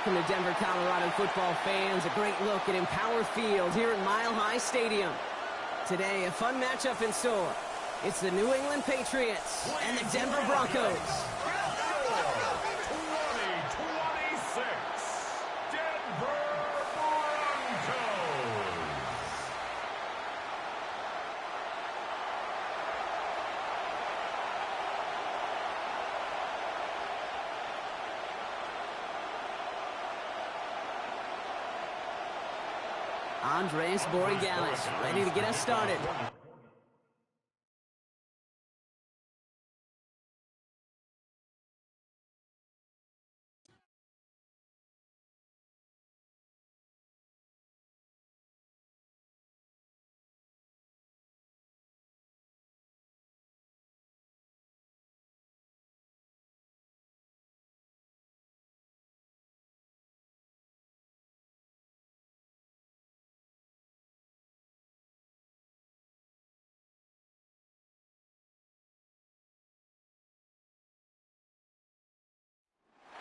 Welcome to Denver, Colorado football fans. A great look at Empower Field here at Mile High Stadium. Today, a fun matchup in store. It's the New England Patriots and the Denver Broncos. 2026 Denver Broncos. Andres Borregales ready to get us started.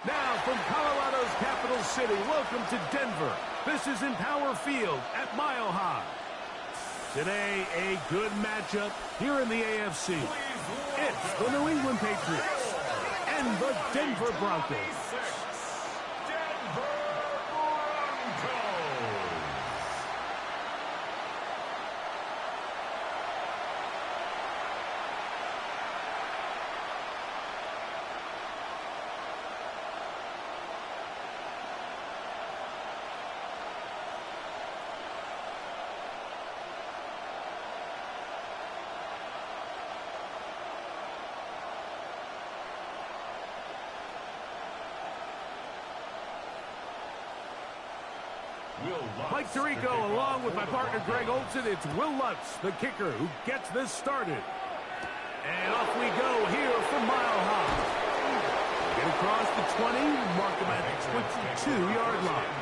Now from Colorado's capital city, welcome to Denver. This is Empower Field at Mile High. Today, a good matchup here in the AFC. It's the New England Patriots and the Denver Broncos. Denver Broncos. Mike Tirico, along with my partner Greg Olson, it's Will Lutz, the kicker, who gets this started. And off we go here from Mile High. Get across the 20, mark them at the 22-yard line.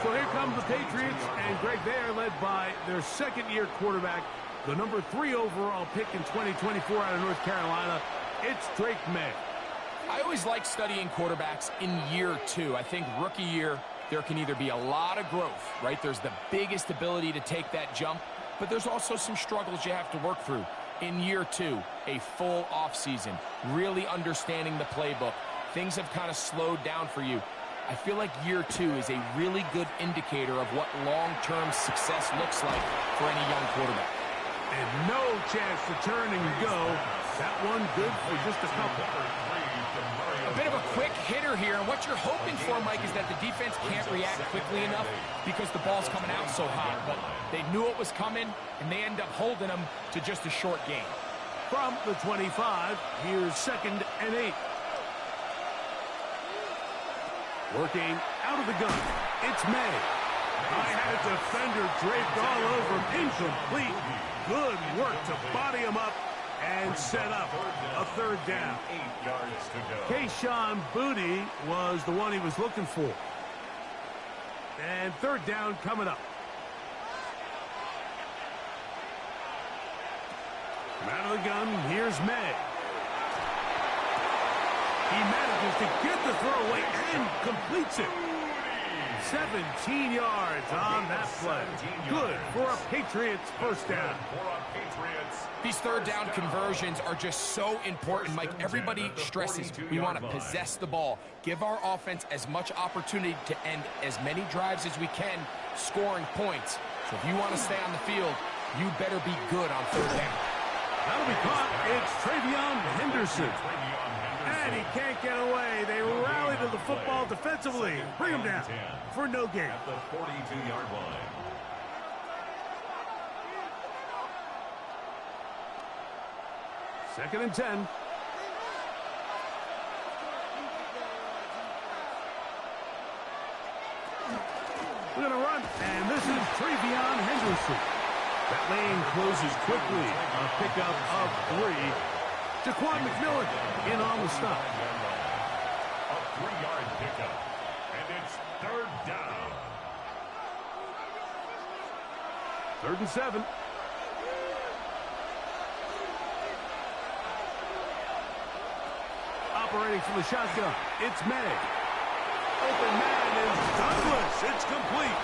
So here come the Patriots, and Greg, they are led by their second-year quarterback, the number 3 overall pick in 2024 out of North Carolina. It's Drake May. I always like studying quarterbacks in year 2. I think rookie year, there can either be a lot of growth, right? There's the biggest ability to take that jump, but there's also some struggles you have to work through. In year 2, a full offseason, really understanding the playbook. Things have kind of slowed down for you. I feel like year 2 is a really good indicator of what long-term success looks like for any young quarterback. And no chance to turn and go. That one good for just a couple. A bit of a quick hitter here, and what you're hoping for, Mike, is that the defense can't react quickly enough because the ball's coming out so hot. But they knew it was coming, and they end up holding them to just a short gain. From the 25, here's 2nd and 8. Working out of the gun, it's May. I had a defender draped all over, incomplete. Good work to body him up and set up a 3rd down. 8 yards to go. Kayshawn Boutte was the one he was looking for. And 3rd down coming up. From out of the gun, here's May. He manages to get the throw away and completes it. 17 yards on that play. Good for a Patriots 1st down. These 3rd down conversions are just so important, Mike. Everybody stresses we want to possess the ball, give our offense as much opportunity to end as many drives as we can, scoring points. So if you want to stay on the field, you better be good on 3rd down. That'll be caught. It's Travion Henderson. And he can't get away. They rally to the football defensively. Bring him down for no gain. At the 42-yard line. Second and 10. We're going to run, and this is Travion Henderson. That lane closes quickly. A pickup of 3. Jaquan McMillan in on the stop. A 3-yard pickup. And it's 3rd down. 3rd and 7. Operating from the shotgun, it's May. open man is Douglas. It's complete.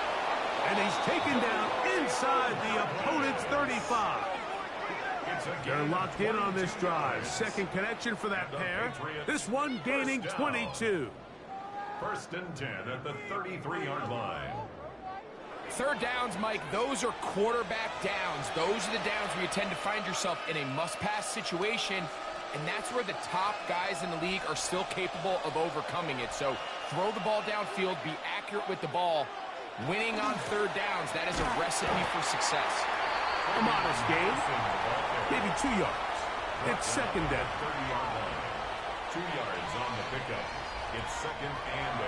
And he's taken down inside the opponent's 35. They're locked in on this drive. Second connection for that pair. This one gaining 22. First and 10 at the 33-yard line. Third downs, Mike, those are quarterback downs. Those are the downs where you tend to find yourself in a must-pass situation, and that's where the top guys in the league are still capable of overcoming it. So throw the ball downfield, be accurate with the ball. Winning on third downs, that is a recipe for success. A modest gain, maybe 2 yards. It's second down. 30-yard line. 2 yards on the pickup. It's second and 8.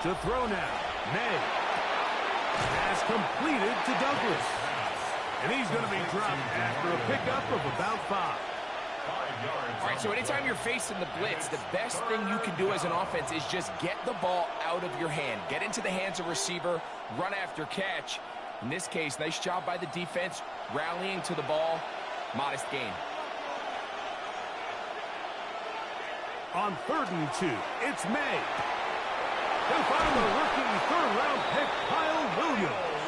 To throw now, May has completed to Douglas. And he's going to be dropped after a pickup of about 5. All right, so anytime you're facing the blitz, the best thing you can do as an offense is just get the ball out of your hand. Get into the hands of receiver, run after catch. In this case, nice job by the defense, rallying to the ball. Modest gain. On 3rd and 2, it's May. He'll find the rookie third-round pick, Kyle Williams,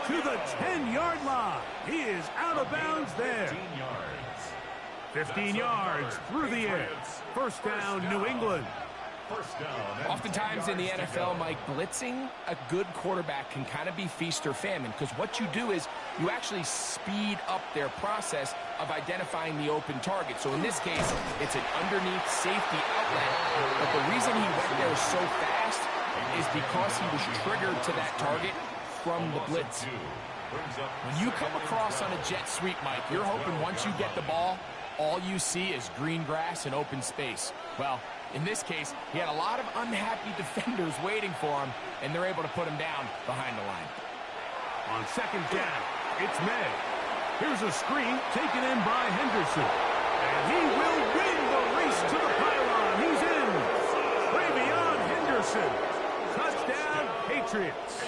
to the 10-yard line. He is out of bounds there. 15 yards. 15 yards through the air. First down, New England. First down. Oftentimes in the NFL, Mike, blitzing a good quarterback can kind of be feast or famine, because what you do is you actually speed up their process of identifying the open target. So in this case, it's an underneath safety outlet. But the reason he went there so fast is because he was triggered to that target from the blitz. When you come across on a jet sweep, Mike, you're hoping once you get the ball, all you see is green grass and open space. Well, in this case, he had a lot of unhappy defenders waiting for him, and they're able to put him down behind the line. On second down, it's May. Here's a screen taken in by Henderson. And he will win the race to the pylon. He's in. Ravion Henderson. Touchdown, Patriots.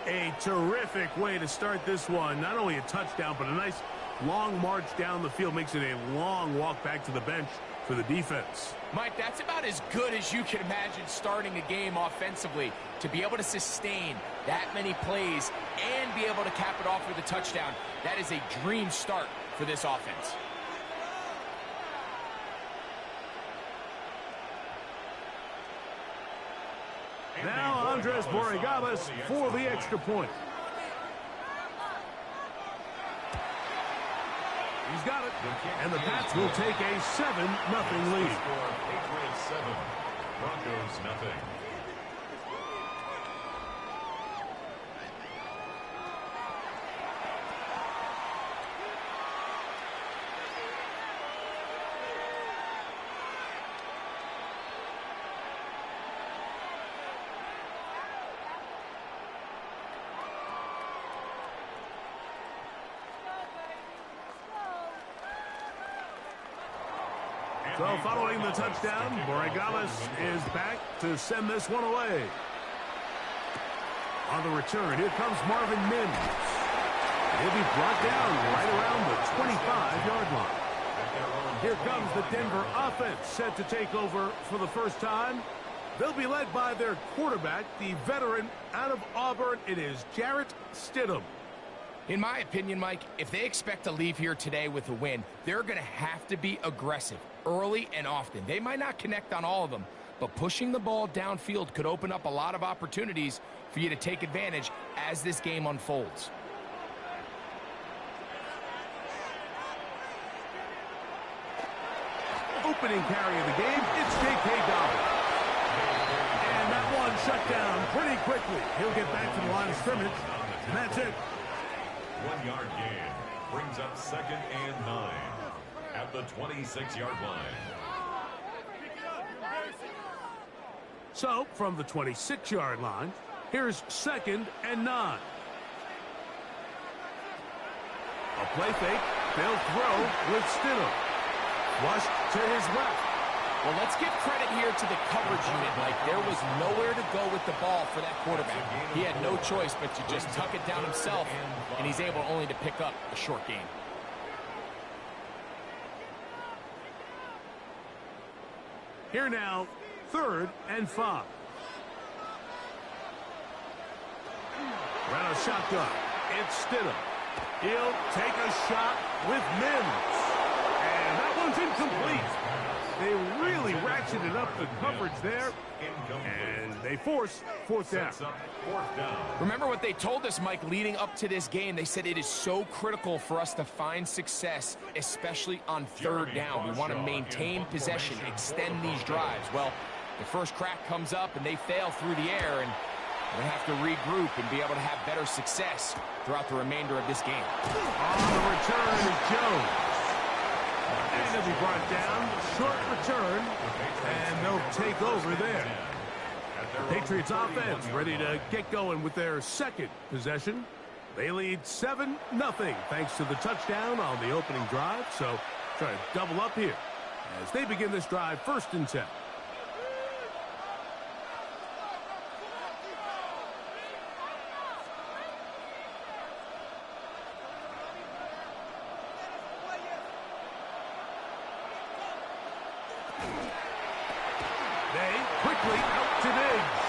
A terrific way to start this one. Not only a touchdown, but a nice long march down the field. Makes it a long walk back to the bench for the defense. Mike, that's about as good as you can imagine starting a game offensively. To be able to sustain that many plays and be able to cap it off with a touchdown, that is a dream start for this offense. Now Andres Borregales for the extra point. He's got it. And the Pats will take a 7-0 lead. Patriots 7, Broncos nothing. So following the touchdown, Borregales is back to send this one away. On the return, here comes Marvin Mims. He'll be brought down right around the 25-yard line. Here comes the Denver offense set to take over for the first time. They'll be led by their quarterback, the veteran out of Auburn. It is Jarrett Stidham. In my opinion, Mike, if they expect to leave here today with a win, they're going to have to be aggressive early and often. They might not connect on all of them, but pushing the ball downfield could open up a lot of opportunities for you to take advantage as this game unfolds. Opening carry of the game, it's J.K. Dobbins. And that one shut down pretty quickly. He'll get back to the line of scrimmage, and that's it. 1-yard gain brings up second and 9 at the 26-yard line. So, from the 26-yard line, here's second and 9. A play fake, they'll throw with Stidham. Flushed to his left. Well, let's give credit here to the coverage unit. Like, there was nowhere to go with the ball for that quarterback. He had no choice but to just tuck it down himself, and he's able only to pick up a short gain. Here now, 3rd and 5. Ran a shotgun. It's Stidham. He'll take a shot with Mims. And that one's incomplete. They really ratcheted up the coverage there. And they force 4th down. Remember what they told us, Mike, leading up to this game. They said it is so critical for us to find success, especially on 3rd down. We want to maintain possession, extend these drives. Well, the first crack comes up, and they fail through the air, and they have to regroup and be able to have better success throughout the remainder of this game. On the return is Jones. And he'll be brought down. Short return, and they'll take over there. The Patriots offense ready to get going with their 2nd possession. They lead 7-0 thanks to the touchdown on the opening drive. So try to double up here as they begin this drive 1st and 10. Quickly out to Diggs.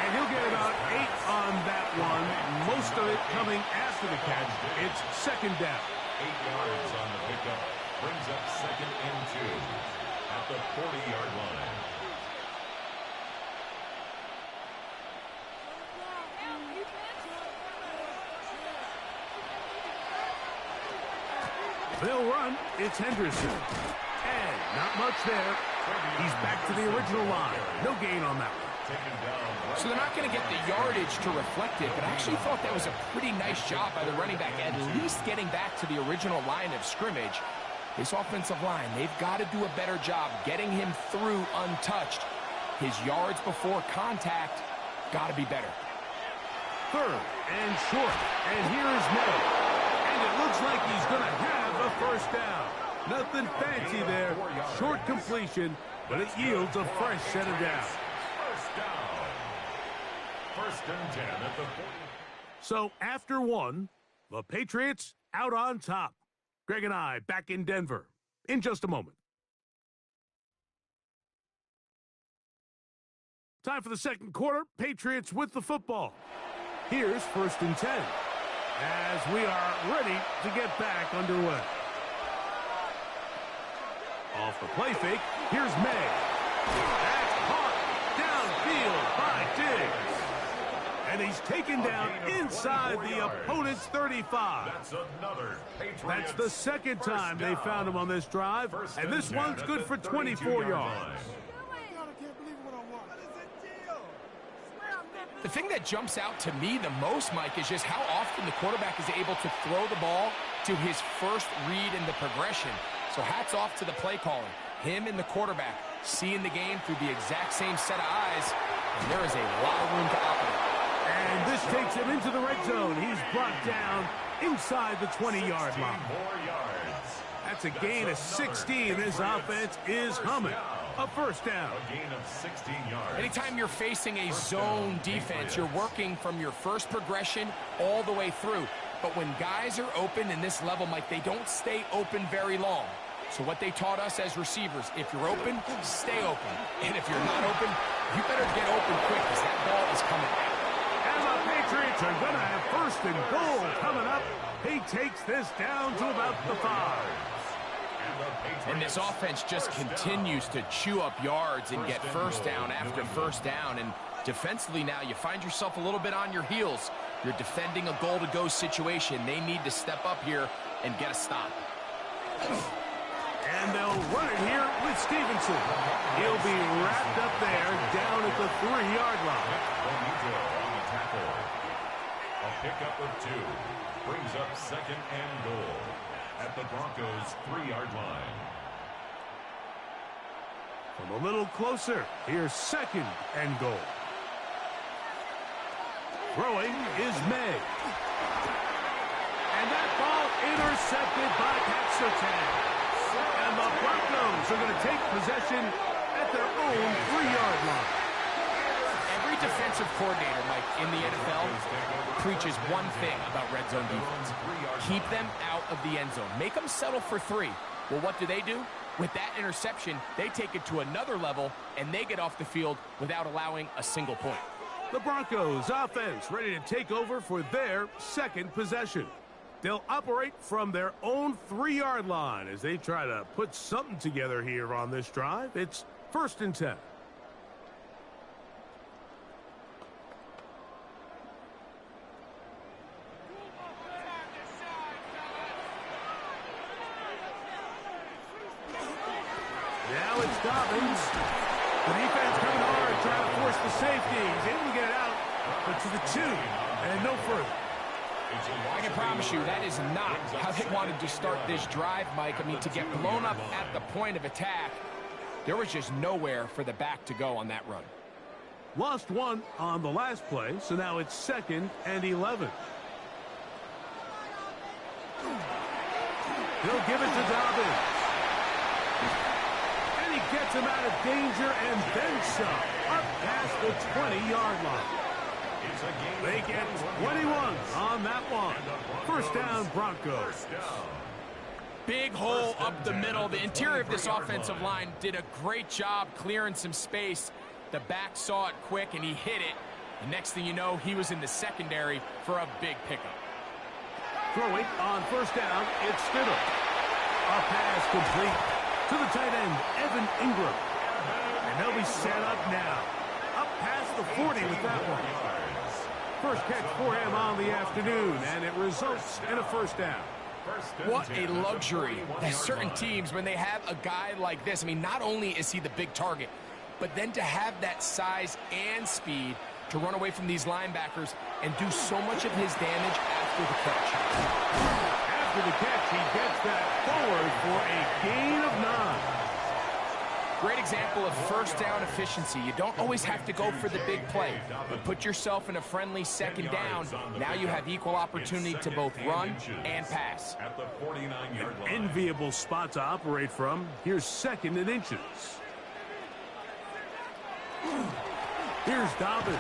And he'll get about 8 on that one. Most of it coming after the catch. It's 2nd down. 8 yards on the pickup. Brings up 2nd and 2 at the 40-yard line. They'll run. It's Henderson. And not much there. He's back to the original line. No gain on that one. So they're not going to get the yardage to reflect it, but I actually thought that was a pretty nice job by the running back, at least getting back to the original line of scrimmage. This offensive line, they've got to do a better job getting him through untouched. His yards before contact got to be better. 3rd and short. And here is May. And it looks like he's going to have a 1st down. Nothing fancy there. Short completion, but it yields a fresh set of downs. 1st down. 1st and 10 at the 40. So after 1, the Patriots out on top. Greg and I back in Denver in just a moment. Time for the 2nd quarter. Patriots with the football. Here's 1st and 10 as we are ready to get back underway. Off the play fake, here's May. That's caught downfield by Diggs. And he's taken down inside the opponent's 35. That's the 2nd time they found him on this drive. And this one's good for 24 yards. The thing that jumps out to me the most, Mike, is just how often the quarterback is able to throw the ball to his first read in the progression. So hats off to the play caller. Him and the quarterback seeing the game through the exact same set of eyes, and there is a lot of room to operate. And this takes him into the red zone. He's brought down inside the 20-yard line. That's a gain of 16. This offense is humming. A 1st down. A gain of 16 yards. Anytime you're facing a zone defense, you're working from your first progression all the way through. But when guys are open in this level, Mike, they don't stay open very long. So what they taught us as receivers, if you're open, stay open. And if you're not open, you better get open quick because that ball is coming out. And the Patriots are going to have 1st and goal coming up. He takes this down to about the 5. And this offense just continues to chew up yards and get 1st down after 1st down. And defensively now, you find yourself a little bit on your heels. You're defending a goal-to-go situation. They need to step up here and get a stop. And they'll run it here with Stevenson. He'll be wrapped up there down at the 3-yard line. On the tackle. A pickup of 2 brings up 2nd and goal at the Broncos' 3-yard line. From a little closer, here's 2nd and goal. Throwing is May. And that ball intercepted by Pat Surtain. And the Broncos are going to take possession at their own 3-yard line. Every defensive coordinator, Mike, in the NFL preaches one thing about red zone defense. Keep them out of the end zone. Make them settle for 3. Well, what do? With that interception, they take it to another level, and they get off the field without allowing a single point. The Broncos offense ready to take over for their second possession. They'll operate from their own 3-yard line as they try to put something together here on this drive. It's 1st and 10. Now it's Dobbins. The defense coming hard, trying to force the safety. He's able to get it out, but to the 2 and no further. I can promise you that is not how they wanted to start this drive, Mike. I mean, to get blown up at the point of attack, there was just nowhere for the back to go on that run. Lost 1 on the last play, so now it's 2nd and 11. He'll give it to Dobbins. And he gets him out of danger and then some, up past the 20-yard line. They get 21 on that one. 1st down, Broncos. Big hole up the middle. The interior of this offensive line did a great job clearing some space. The back saw it quick, and he hit it. The next thing you know, he was in the secondary for a big pickup. Throwing on 1st down, it's Stidham. A pass complete to the tight end, Evan Ingram. And they'll be set up now. Up past the 40 with that one. First catch for him on the afternoon, and it results in a 1st down. What a luxury that certain teams, when they have a guy like this, I mean, not only is he the big target, but then to have that size and speed to run away from these linebackers and do so much of his damage after the catch. After the catch, he gets that forward for a gain of 9. Great example of 1st down efficiency. You don't always have to go for the big play, but put yourself in a friendly 2nd down. Now you have equal opportunity to both run and pass. At the 49-yard line. Enviable spot to operate from. Here's 2nd and inches. Here's Dobbins.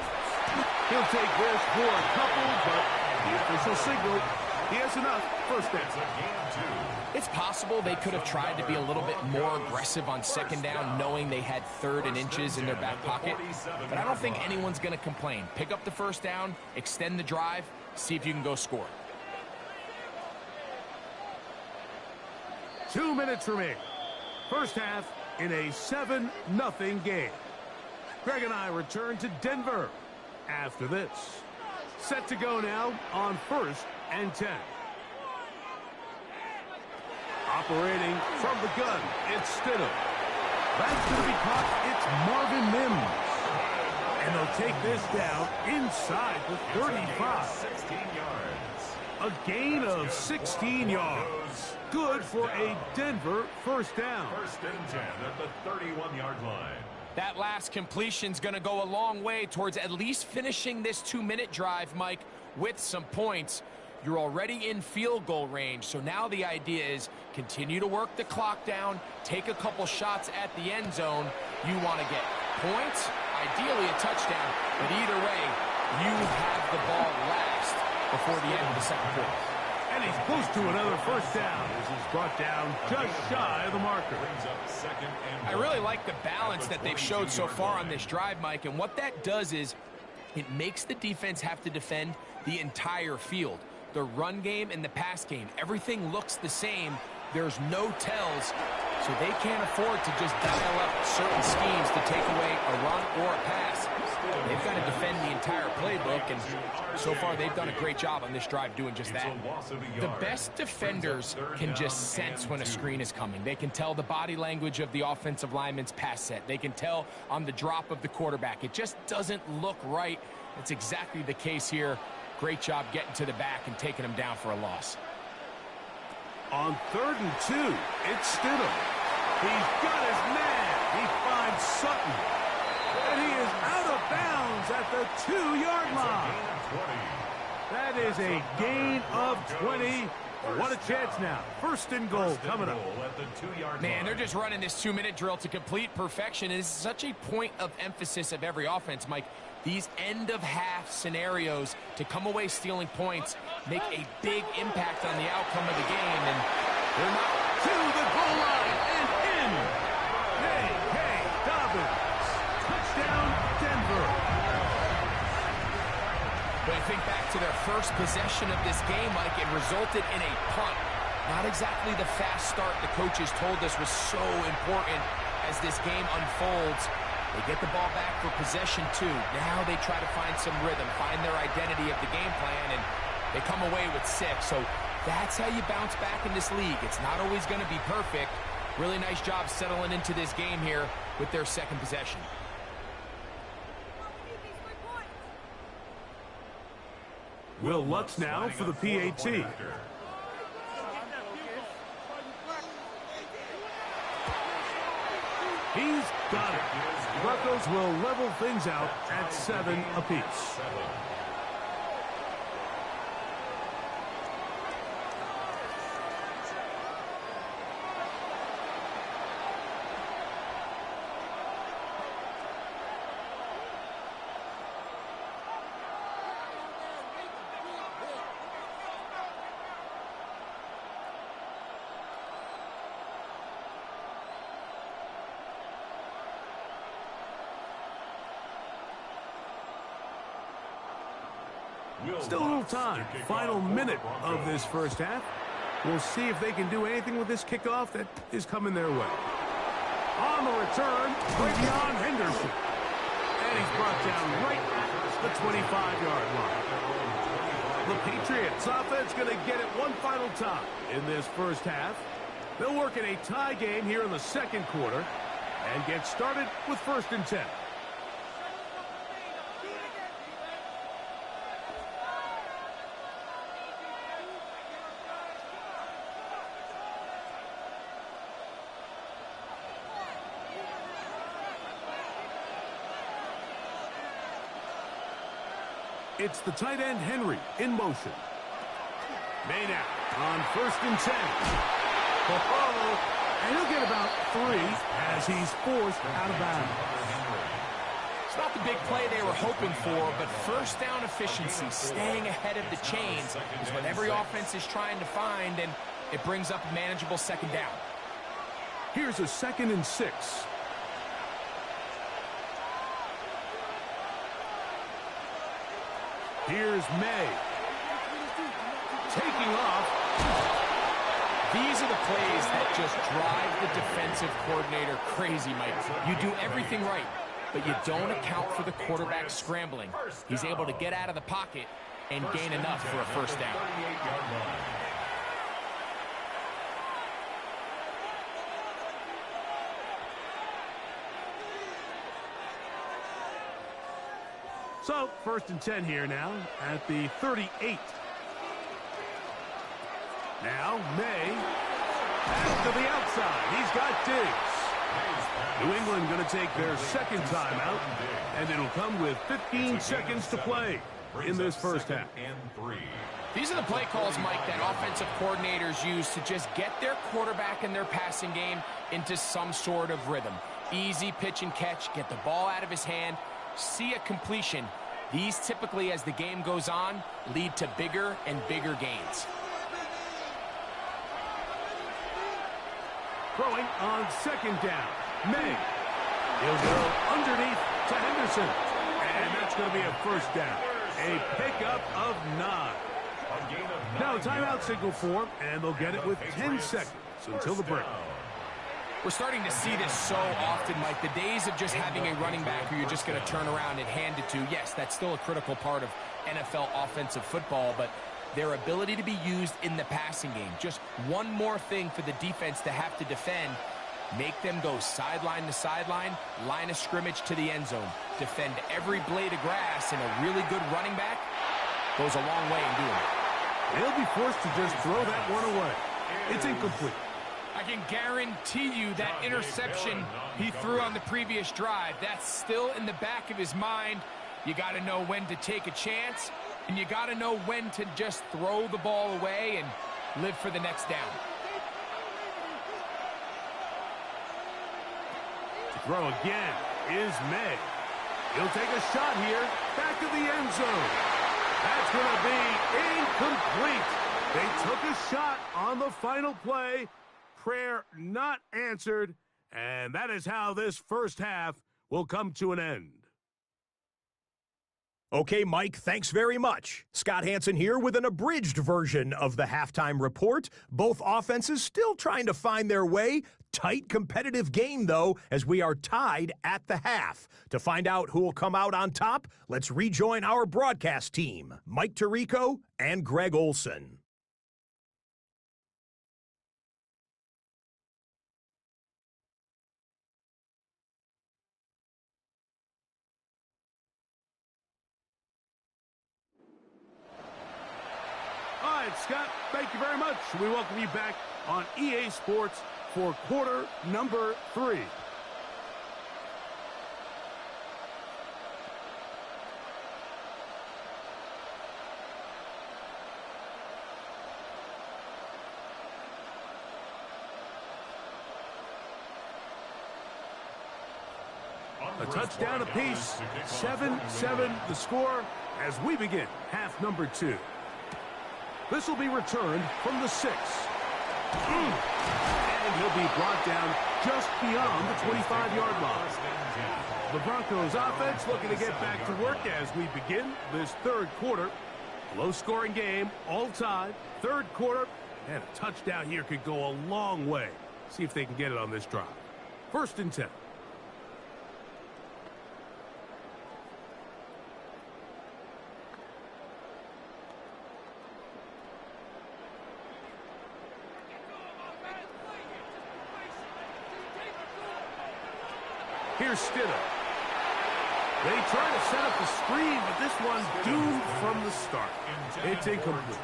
He'll take this for a couple, but the official signal, he has enough. 1st down. It's possible they could have tried to be a little bit more aggressive on 2nd down, knowing they had 3rd and inches in their back pocket. But I don't think anyone's going to complain. Pick up the 1st down, extend the drive, see if you can go score. 2 minutes remain. 1st half in a 7-0 game. Greg and I return to Denver after this. Set to go now on 1st and 10. Operating from the gun, it's Stidham. That's going to be caught. It's Marvin Mims. And they'll take this down inside the 35. 16 yards. A gain of 16 yards. Good for a Denver 1st down. 1st and 10 at the 31-yard line. That last completion's going to go a long way towards at least finishing this 2-minute drive, Mike, with some points. You're already in field goal range, so now the idea is continue to work the clock down, take a couple shots at the end zone. You want to get points, ideally a touchdown, but either way, you have the ball last before the end of the 2nd quarter. And he's close to another 1st down. This is brought down just shy of the marker. I really like the balance that they've showed so far on this drive, Mike, and what that does is it makes the defense have to defend the entire field. The run game and the pass game, everything looks the same. There's no tells, so they can't afford to just dial up certain schemes to take away a run or a pass. They've got to defend the entire playbook, and so far they've done a great job on this drive doing just that. The best defenders can just sense when a screen is coming. They can tell the body language of the offensive lineman's pass set. They can tell on the drop of the quarterback. It just doesn't look right. It's exactly the case here. Great job getting to the back and taking him down for a loss. On 3rd and 2, it's Stidham. He's got his man. He finds Sutton. And he is out of bounds at the 2-yard line. That is a gain of 20 What a chance now. First and goal coming up. At the 2-yard Man, line. they're just running this 2-minute drill to complete perfection. It is such a point of emphasis of every offense, Mike. These end-of-half scenarios to come away stealing points make a big impact on the outcome of the game. And they're not To the goal line and in. Hey, Dobbins. Touchdown, Denver. But I think back to their first possession of this game, Mike, it resulted in a punt. Not exactly the fast start the coaches told us was so important as this game unfolds. They get the ball back for possession 2. Now they try to find some rhythm, find their identity of the game plan, and they come away with 6. So that's how you bounce back in this league. It's not always going to be perfect. Really nice job settling into this game here with their second possession. Will Lutz now for the PAT. He's got it. Broncos will level things out at 7 apiece. Still a little time. Final minute of this first half. We'll see if they can do anything with this kickoff that is coming their way. On the return, Bravion Henderson. And he's brought down right at the 25-yard line. The Patriots offense going to get it one final time in this first half. They'll work in a tie game here in the second quarter and get started with 1st and 10. It's the tight end, Henry, in motion. Maynard on 1st and 10. And he'll get about 3 as he's forced out of bounds. It's not the big play they were hoping for, but first down efficiency, staying ahead of the chains, is what every offense is trying to find, and it brings up a manageable second down. Here's a 2nd and 6. Here's May. Taking off. These are the plays that just drive the defensive coordinator crazy, Mike. You do everything right, but you don't account for the quarterback scrambling. He's able to get out of the pocket and gain enough for a first down. So, 1st and 10 here now at the 38. Now, May. Back to the outside. He's got Diggs. New England going to take their second timeout, and it'll come with 15 seconds to play in this first half. These are the play calls, Mike, that offensive coordinators use to just get their quarterback and their passing game into some sort of rhythm. Easy pitch and catch, get the ball out of his hand, see a completion. These typically, as the game goes on, lead to bigger and bigger gains. Throwing on 2nd down. May. He'll go underneath to Henderson. And that's going to be a first down. A pickup of 9. Now a timeout signal for him, and they'll get it with 10 seconds until the break. We're starting to see this so often, Mike. The days of just having a running back who you're just going to turn around and hand it to, yes, that's still a critical part of NFL offensive football, but their ability to be used in the passing game, just one more thing for the defense to have to defend, make them go sideline to sideline, line of scrimmage to the end zone, defend every blade of grass, and a really good running back goes a long way in doing it. They'll be forced to just throw that one away. It's incomplete. I can guarantee you that interception he threw on the previous drive, that's still in the back of his mind. You got to know when to take a chance, and you got to know when to just throw the ball away, and live for the next down. To throw again is May. He'll take a shot here, back of the end zone. That's going to be incomplete. They took a shot on the final play. Prayer not answered, and that is how this first half will come to an end. Okay, Mike, thanks very much. Scott Hansen here with an abridged version of the halftime report. Both offenses still trying to find their way. Tight, competitive game, though, as we are tied at the half. To find out who will come out on top, let's rejoin our broadcast team, Mike Tirico and Greg Olson. All right, Scott, thank you very much. We welcome you back on EA Sports for quarter number 3. A touchdown apiece, 7-7 the score as we begin half number 2. This will be returned from the 6. And he'll be brought down just beyond the 25-yard line. The Broncos offense looking to get back to work as we begin this third quarter. Low-scoring game, all tied, third quarter, and a touchdown here could go a long way. See if they can get it on this drive. 1st and 10. Here's Stidham. They try to set up the screen, but this one doomed from the start. It's incomplete.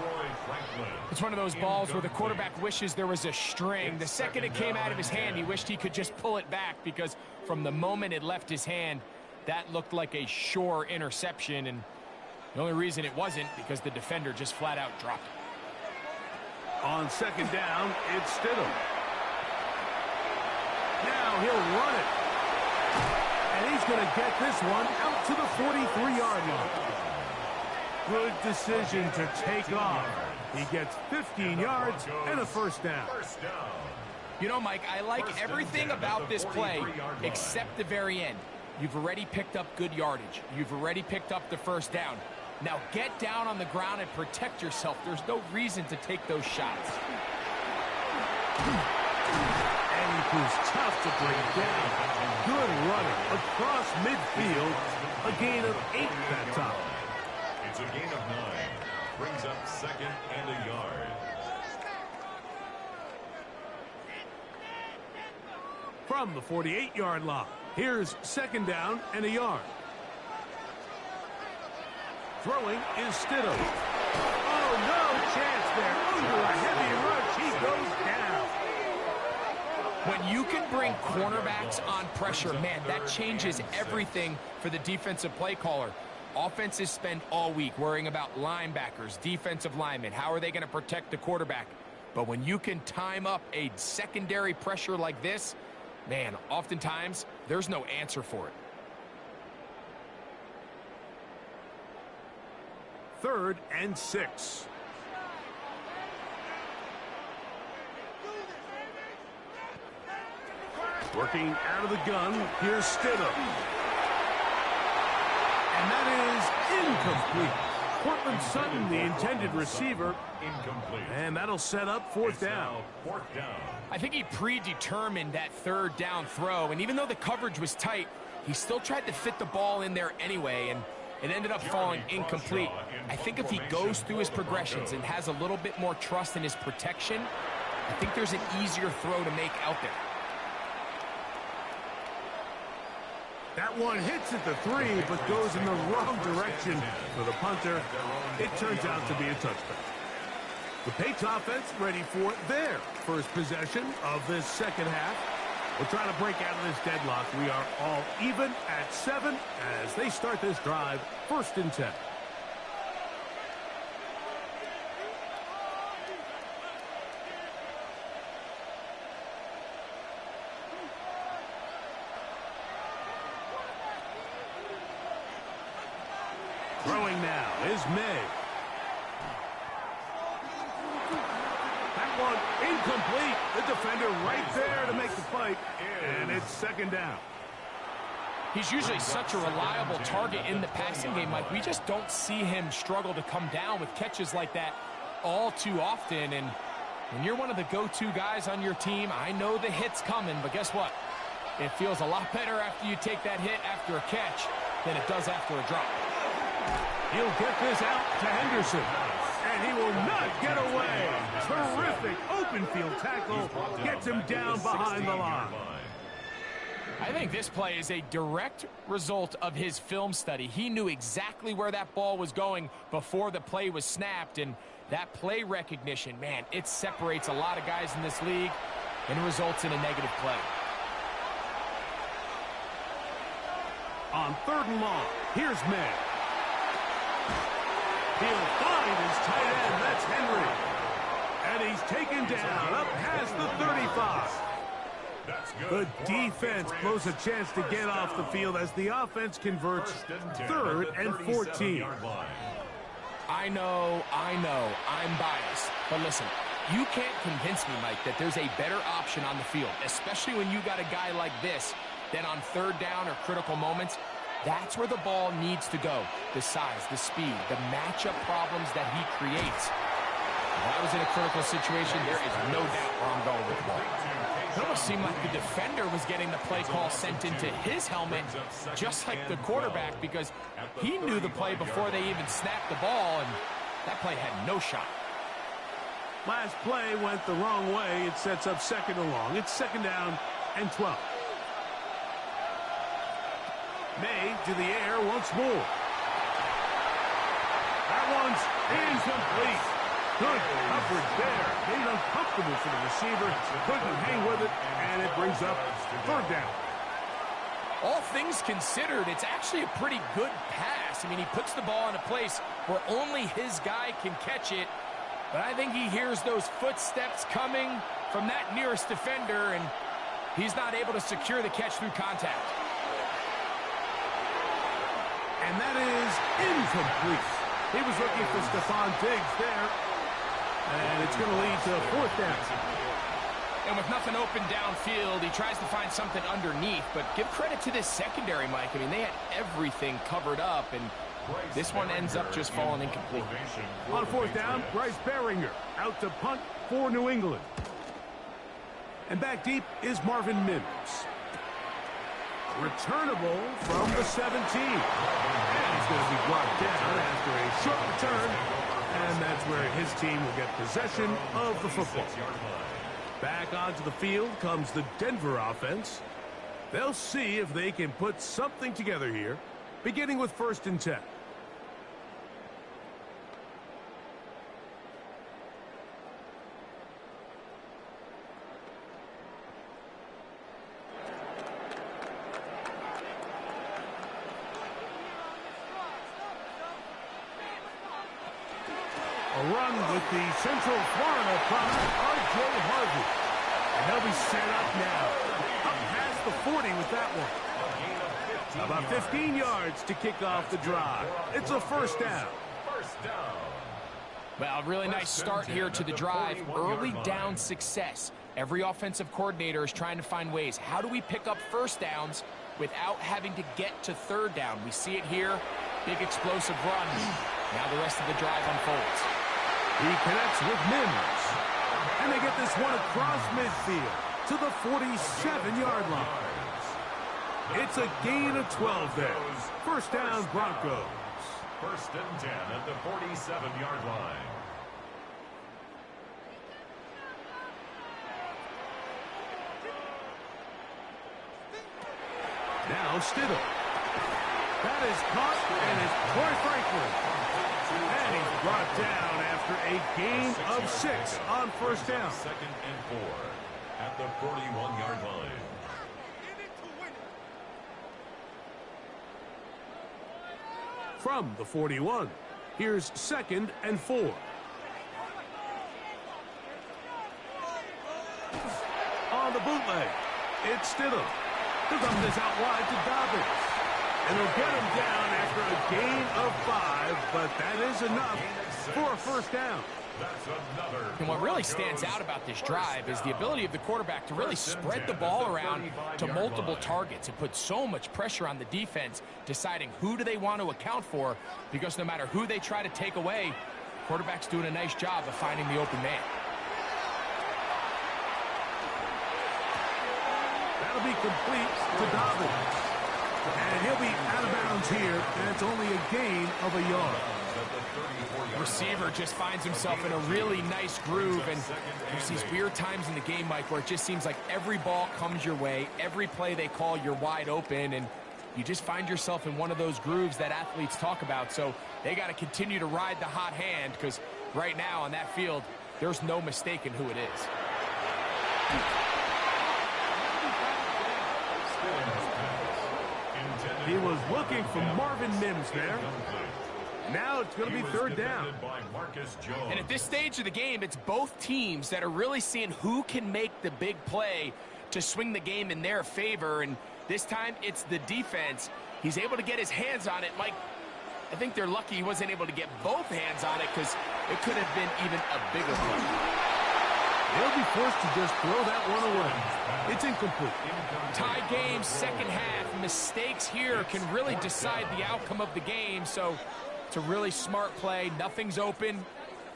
It's one of those balls where the quarterback wishes there was a string. The second it came out of his hand, he wished he could just pull it back because from the moment it left his hand, that looked like a sure interception. And the only reason it wasn't because the defender just flat out dropped it. On 2nd down, it's Stidham. Now he'll run it. And he's going to get this one out to the 43-yard line. Good decision to take off. He gets 15 yards and a 1st down. You know, Mike, I like everything about this play except the very end. You've already picked up good yardage. You've already picked up the 1st down. Now get down on the ground and protect yourself. There's no reason to take those shots. And he proves tough to bring down. Good running across midfield. A gain of 8 that time. It's a gain of 9. Brings up 2nd and a yard. From the 48-yard line, here's 2nd down and a yard. Throwing is Stidham. Oh, no chance there. Under a heavy rush, he goes down. When you can bring cornerbacks on pressure, man, that changes everything for the defensive play caller. Offenses spend all week worrying about linebackers, defensive linemen. How are they going to protect the quarterback? But when you can time up a secondary pressure like this, man, oftentimes there's no answer for it. 3rd and 6. Working out of the gun, here's Stidham. And that is incomplete. Cortland Sutton, the intended receiver. Incomplete. And that'll set up 4th down. 4th down. I think he predetermined that 3rd down throw, and even though the coverage was tight, he still tried to fit the ball in there anyway, and it ended up falling incomplete. I think if he goes through his progressions and has a little bit more trust in his protection, I think there's an easier throw to make out there. That one hits at the 3, but goes in the wrong direction for the punter. It turns out to be a touchdown. The Patriots offense ready for their first possession of this second half. We'll try to break out of this deadlock. We are all even at 7 as they start this drive, 1st and 10. Throwing now is May. That one incomplete. The defender right there to make the fight. And it's second down. He's usually such a reliable target in the passing game, Mike. We just don't see him struggle to come down with catches like that all too often. And when you're one of the go-to guys on your team, I know the hit's coming, but guess what? It feels a lot better after you take that hit after a catch than it does after a drop. He'll get this out to Henderson. And he will not get away. Terrific open field tackle. Gets him down behind the line. I think this play is a direct result of his film study. He knew exactly where that ball was going before the play was snapped, and that play recognition, man, it separates a lot of guys in this league and results in a negative play. On 3rd and long, here's May. He'll find his tight end, that's Henry. And he's taken down up past the 35. The defense blows a chance to get off the field as the offense converts 3rd and 14. I know, I'm biased. But listen, you can't convince me, Mike, that there's a better option on the field, especially when you got a guy like this, than on 3rd down or critical moments. That's where the ball needs to go. The size, the speed, the matchup problems that he creates. If I was in a critical situation, there is no doubt where I'm going with the ball. It almost seemed like the defender was getting the play call sent into his helmet, just like the quarterback, because he knew the play before they even snapped the ball, and that play had no shot. Last play went the wrong way. It sets up 2nd and long. It's 2nd down and 12. May to the air once more. That one's incomplete. Good coverage there. Made it uncomfortable for the receiver. Couldn't hang with it, and it brings up 3rd down. All things considered, it's actually a pretty good pass. I mean, he puts the ball in a place where only his guy can catch it. But I think he hears those footsteps coming from that nearest defender, and he's not able to secure the catch through contact. And that is incomplete. He was looking for Stephon Diggs there. And it's going to lead to 4th down. And with nothing open downfield, he tries to find something underneath. But give credit to this secondary, Mike. I mean, they had everything covered up, and this one ends up just falling incomplete. On 4th down, Bryce Behringer out to punt for New England. And back deep is Marvin Mims. Returnable from the 17. And he's going to be brought down after a short return. And that's where his team will get possession of the football. Back onto the field comes the Denver offense. They'll see if they can put something together here, beginning with 1st and 10. A run with the Central Florida product, R.J. Harvey. And they'll be set up now. Up past the 40 with that one. About 15 yards to kick off the drive. It's a 1st down. Well, really nice start here to the drive. Early down success. Every offensive coordinator is trying to find ways. How do we pick up 1st downs without having to get to 3rd down? We see it here. Big explosive run. Now the rest of the drive unfolds. He connects with Mims. And they get this one across midfield to the 47-yard line. It's a gain of 12 there. 1st down, Broncos. 1st and 10 at the 47-yard line. Now Stidham. That is caught, and it's Troy Franklin. And he's brought down after a gain of 6 on 1st down. 2nd and 4 at the 41-yard line. From the 41, here's 2nd and 4. On the bootleg, it's Stidham. He'll dump this out wide to Dobbins. And they'll get him down after a gain of 5, but that is enough for a first down. And what really stands out about this drive is the ability of the quarterback to really spread the ball around to multiple targets. It puts so much pressure on the defense deciding who do they want to account for, because no matter who they try to take away, quarterback's doing a nice job of finding the open man. That'll be complete to Dobbins. And he'll be out of bounds here, and it's only a gain of a yard. Receiver just finds himself in a really nice groove, and there's these weird times in the game, Mike, where it just seems like every ball comes your way, every play they call, you're wide open, and you just find yourself in one of those grooves that athletes talk about. So they got to continue to ride the hot hand, because right now on that field, there's no mistaking who it is. He was looking for Marvin Mims there. Now it's going to be third down. And at this stage of the game, it's both teams that are really seeing who can make the big play to swing the game in their favor. And this time, it's the defense. He's able to get his hands on it. Mike, I think they're lucky he wasn't able to get both hands on it, because it could have been even a bigger play. They'll be forced to just throw that one away. It's incomplete. Tie game, second half. Mistakes here can really decide the outcome of the game. So it's a really smart play. Nothing's open.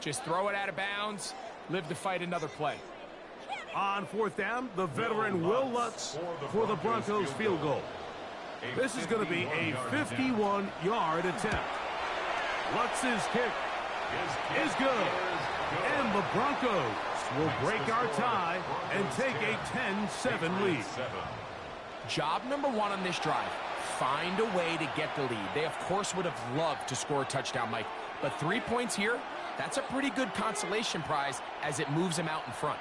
Just throw it out of bounds. Live to fight another play. On fourth down, the veteran Will Lutz for the Broncos field goal. This is going to be a 51-yard attempt. Lutz's kick is good. And the Broncos will break our tie and take a 10-7 lead. Job number one on this drive, find a way to get the lead. They, of course, would have loved to score a touchdown, Mike. But 3 points here, that's a pretty good consolation prize as it moves them out in front.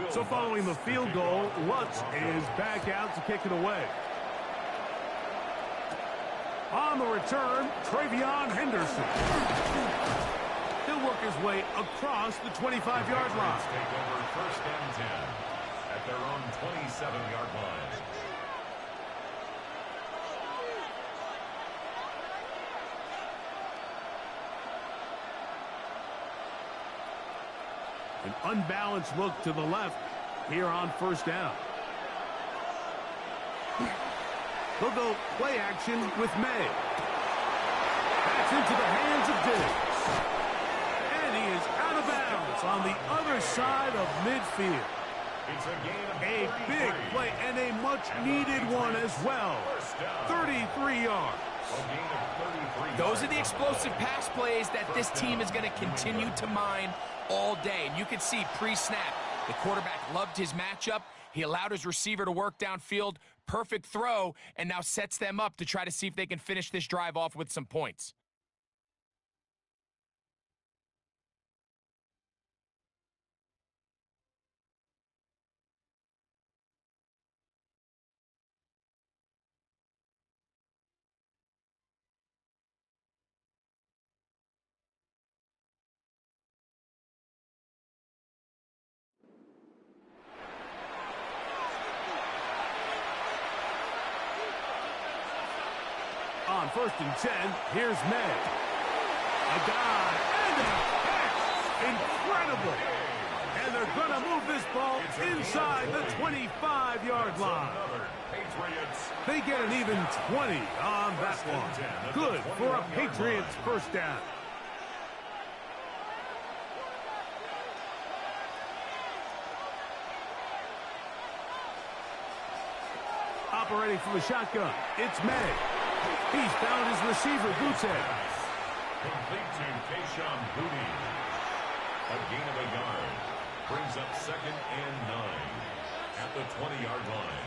So following the field goal, Lutz is back out to kick it away. On the return, Travion Henderson. He'll work his way across the 25-yard line. Take over first and 10 at their own 27-yard line. An unbalanced look to the left here on first down. They'll go play action with May. That's into the hands of Diggs. And he is out of bounds on the other side of midfield. It's a big play and a much-needed one as well. 33 yards. Those are the explosive pass plays that this team is going to continue to mine all day. And you can see pre-snap, the quarterback loved his matchup. He allowed his receiver to work downfield. Perfect throw, and now sets them up to try to see if they can finish this drive off with some points. On first and 10, here's May. A dive and a catch. Incredible. And they're going to move this ball inside the 25-yard line. They get an even 20 on that one. Good for a Patriots first down. Operating from the shotgun, it's May. He's found his receiver, Boutte. Complete to Kayshon Boutte. A gain of a yard. Brings up second and 9 at the 20-yard line.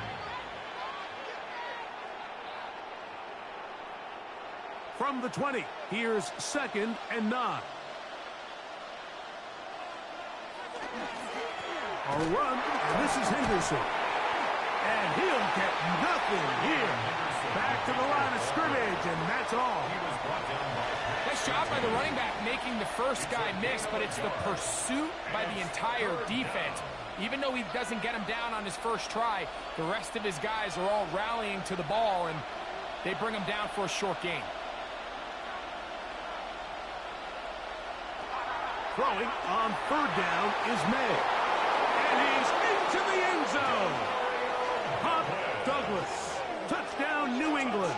From the 20, here's second and 9. A run, and this is Henderson. And he'll get nothing here. Back to the line of scrimmage, and that's all. Nice job by the running back making the first guy miss, but it's the pursuit by the entire defense. Even though he doesn't get him down on his first try, the rest of his guys are all rallying to the ball, and they bring him down for a short gain. Throwing on third down is May. And he's into the end zone. Pop Douglas. Touchdown, New England.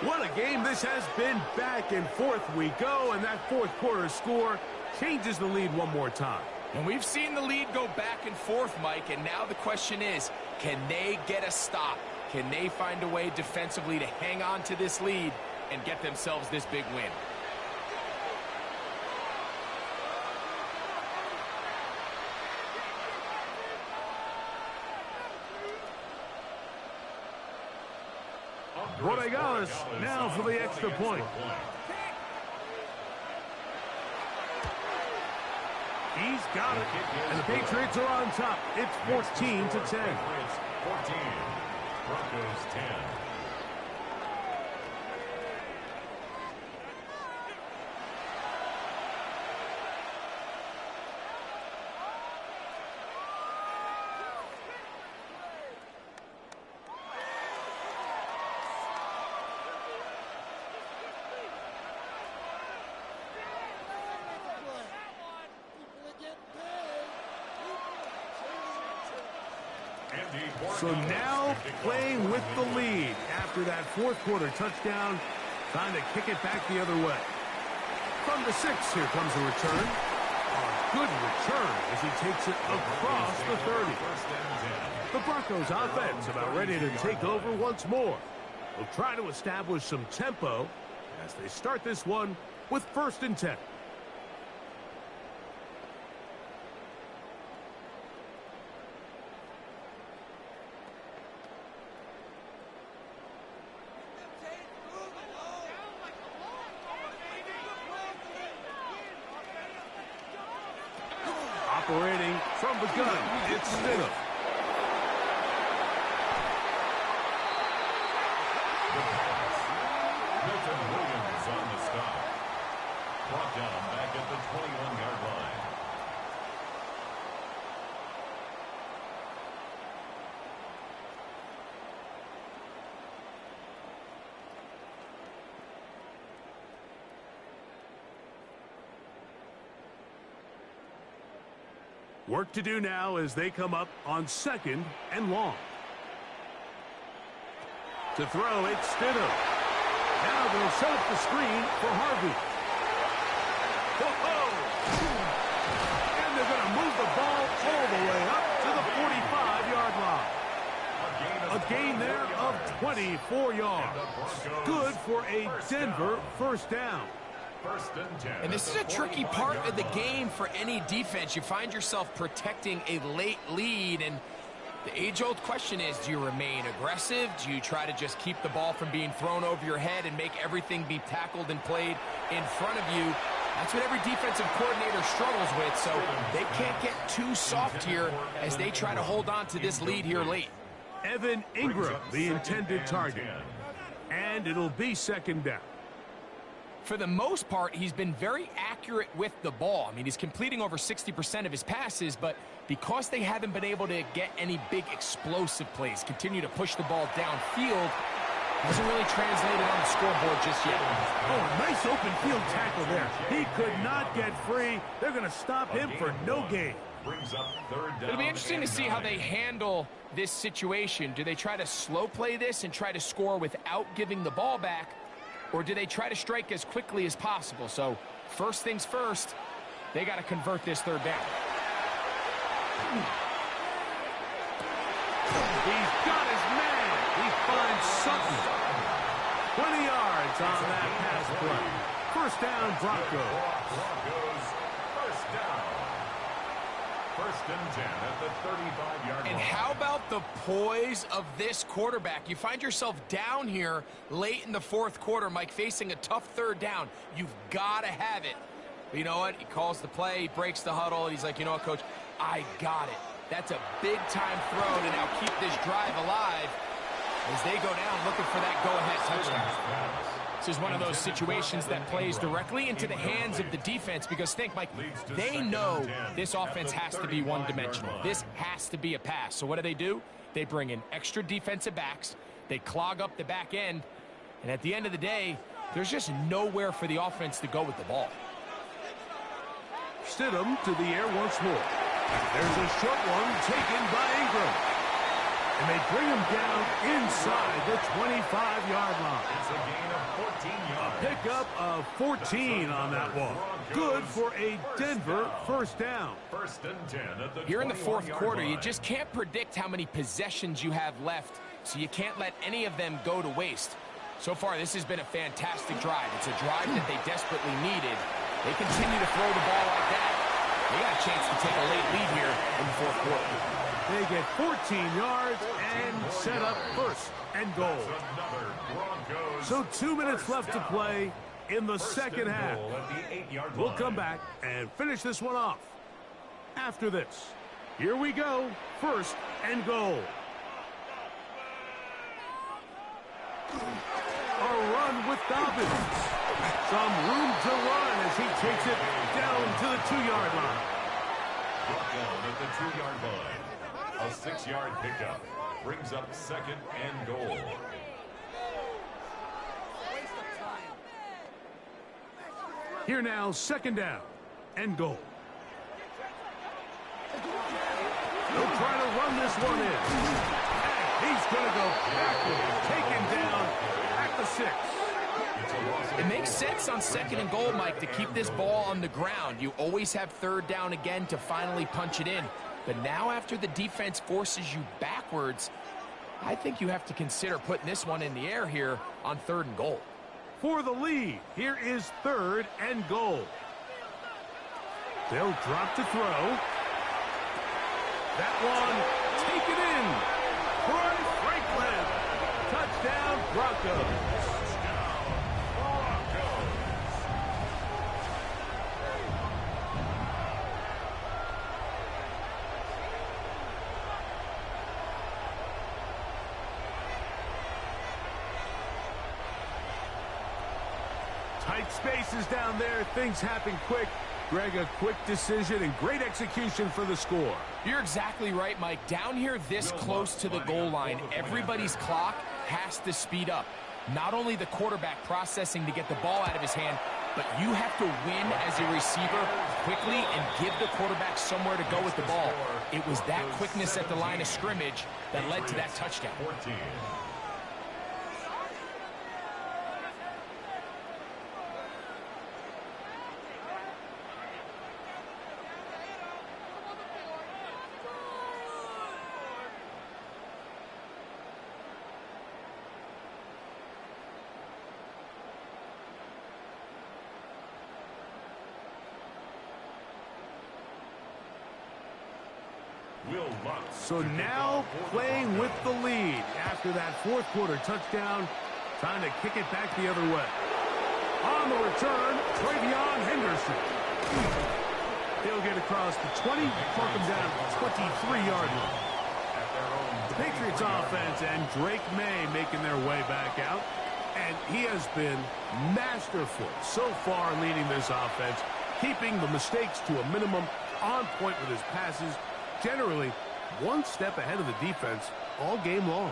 What a game this has been. Back and forth we go, and that fourth quarter score changes the lead one more time. And we've seen the lead go back and forth, Mike, and now the question is, can they get a stop? Can they find a way defensively to hang on to this lead and get themselves this big win? Borregales now for the extra point. He's got it. And the Patriots are on top. It's 14-10. 14. Broncos 10. So now playing with the lead after that fourth quarter touchdown, trying to kick it back the other way. From the 6, here comes the return. A good return as he takes it across the 30. The Broncos offense about ready to take over once more. They'll try to establish some tempo as they start this one with 1st and 10. Operating from the gun, it's Stidham. Milton Williams on the stop. Brought down back at the 21-yard line. Work to do now as they come up on 2nd and long. To throw, it's Stidham. Now they'll set up the screen for Harvey. Whoa! And they're going to move the ball all the way up to the 45-yard line. A gain there of 24 yards. Good for a Denver first down. And this is a tricky part of the game for any defense. You find yourself protecting a late lead, and the age-old question is, do you remain aggressive? Do you try to just keep the ball from being thrown over your head and make everything be tackled and played in front of you? That's what every defensive coordinator struggles with, so they can't get too soft here as they try to hold on to this lead here late. Evan Ingram, the intended target. And it'll be 2nd down. For the most part, he's been very accurate with the ball. I mean, he's completing over 60% of his passes, but because they haven't been able to get any big explosive plays, continue to push the ball downfield, hasn't really translated on the scoreboard just yet. Oh, a nice open field tackle there. He could not get free. They're going to stop him for no gain. It'll be interesting to see how they handle this situation. Do they try to slow play this and try to score without giving the ball back? Or do they try to strike as quickly as possible? So first things first, they got to convert this 3rd down. He's got his man. He finds something. 20 yards on that pass play. First down, Broncos. First down. 1st and 10 at the 35-yard line. And how about the poise of this quarterback? You find yourself down here late in the 4th quarter, Mike, facing a tough 3rd down. You've got to have it. But you know what? He calls the play, he breaks the huddle, and he's like, you know what, Coach? I got it. That's a big-time throw to now keep this drive alive. as they go down looking for that go-ahead touchdown. This is one of those situations that plays directly into the hands of the defense because think, Mike, they know this offense has to be one-dimensional. This has to be a pass. So what do? They bring in extra defensive backs. They clog up the back end. And at the end of the day, there's just nowhere for the offense to go with the ball. Stidham to the air once more. There's a short one taken by Ingram. And they bring him down inside the 25-yard line. It's a gain of 14 yards. A pickup of 14 on that one. Good for a Denver first down. First and 10 at the Here in the fourth 21-yard quarter, line. you just can't predict how many possessions you have left, so you can't let any of them go to waste. So far, this has been a fantastic drive. It's a drive that they desperately needed. They continue to throw the ball like that. They got a chance to take a late lead here in the fourth quarter. They get 14 yards and set up first and goal. Another Broncos. So 2 minutes left to play in the second half. Goal at the 8-yard We'll line. come back and finish this one off after this. Here we go. First and goal. A run with Dobbins. Some room to run as he takes it down to the 2-yard line. Brought down at the 2-yard line. A 6-yard pickup brings up second and goal. Here now, second down and goal. They'll try to run this one in. And he's going to go backward, taken down at the 6. It makes sense on second and goal, Mike, to keep this ball on the ground. You always have third down again to finally punch it in. But now after the defense forces you backwards, I think you have to consider putting this one in the air here on third and goal. For the lead, here is third and goal. They'll drop to throw. That one taken in. Troy Franklin. Touchdown, Broncos. Tight spaces down there. Things happen quick. Greg, a quick decision and great execution for the score. You're exactly right, Mike. Down here this close to the goal line, everybody's clock has to speed up. Not only the quarterback processing to get the ball out of his hand, but you have to win as a receiver quickly and give the quarterback somewhere to go with the ball. It was that quickness at the line of scrimmage that led to that touchdown. 14. So now playing with the lead after that fourth quarter touchdown, trying to kick it back the other way. On the return, Travion Henderson. He'll get across the 20, mark him down at the 23-yard line. The Patriots offense and Drake May making their way back out. And he has been masterful so far leading this offense, keeping the mistakes to a minimum, on point with his passes, generally one step ahead of the defense all game long.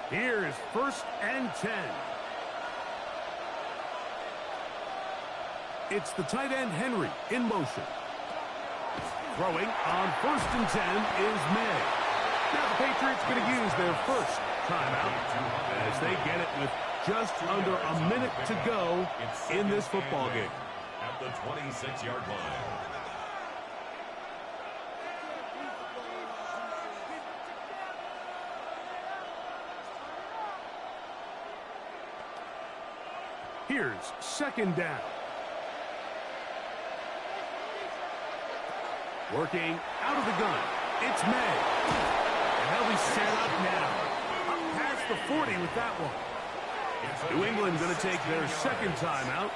Here's first and 10. It's the tight end Henry in motion. Throwing on first and 10 is May. Now the Patriots going to use their first timeout as they get it with just under a minute to go in this football game. At the 26-yard line. Here's second down. Working out of the gun. It's May. And they'll be set up now. Up past the 40 with that one. New England going to take their second timeout.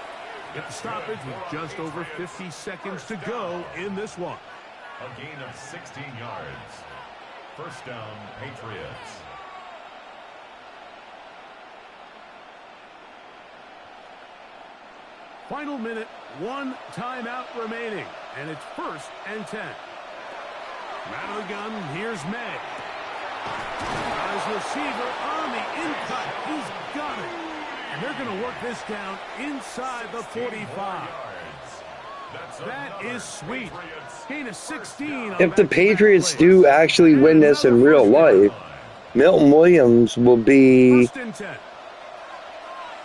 Get the stoppage with just over 50 seconds to go in this one. A gain of 16 yards. First down, Patriots. Final minute, 1 timeout remaining, and it's 1st and 10. Out of the gun, here's May. As receiver on the in-cut, he's got it. And they're going to work this down inside the 45. That is sweet. Gain of 16. If the Patriots do actually win this in real life, Milton Williams will be in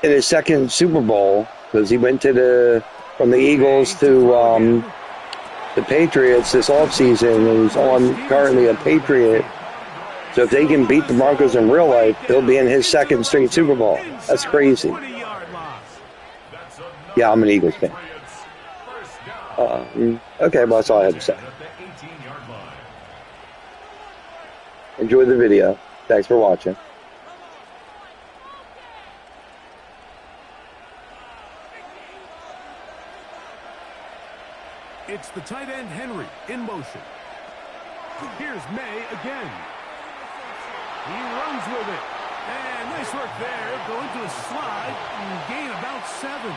his second Super Bowl, because he went to from the Eagles to the Patriots this offseason, and he's currently a Patriot. So if they can beat the Broncos in real life, he'll be in his second straight Super Bowl. That's crazy. Yeah, I'm an Eagles fan. Okay, well, that's all I have to say. Enjoy the video. Thanks for watching. It's the tight end Henry in motion. Here's May again. He runs with it. And nice work there. Going to a slide and gain about 7.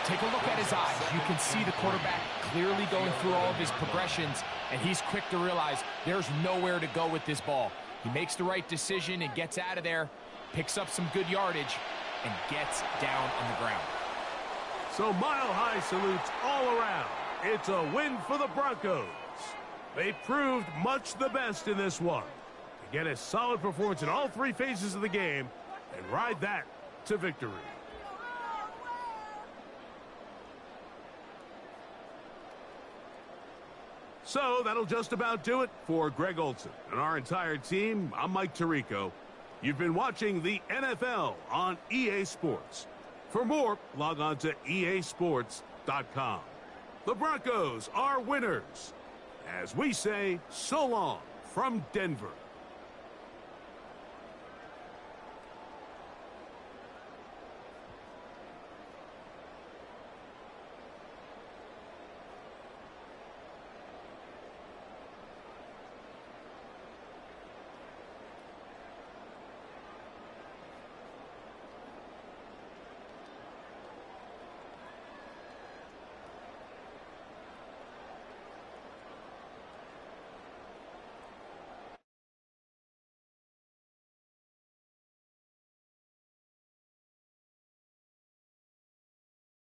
Take a look at his eyes. You can see the quarterback clearly going through all of his progressions, and he's quick to realize there's nowhere to go with this ball. He makes the right decision and gets out of there, picks up some good yardage, and gets down on the ground. So mile-high salutes all around. It's a win for the Broncos. They proved much the best in this one. To get a solid performance in all 3 phases of the game and ride that to victory. So that'll just about do it for Greg Olsen and our entire team. I'm Mike Tirico. You've been watching the NFL on EA Sports. For more, log on to easports.com. The Broncos are winners. As we say, so long from Denver.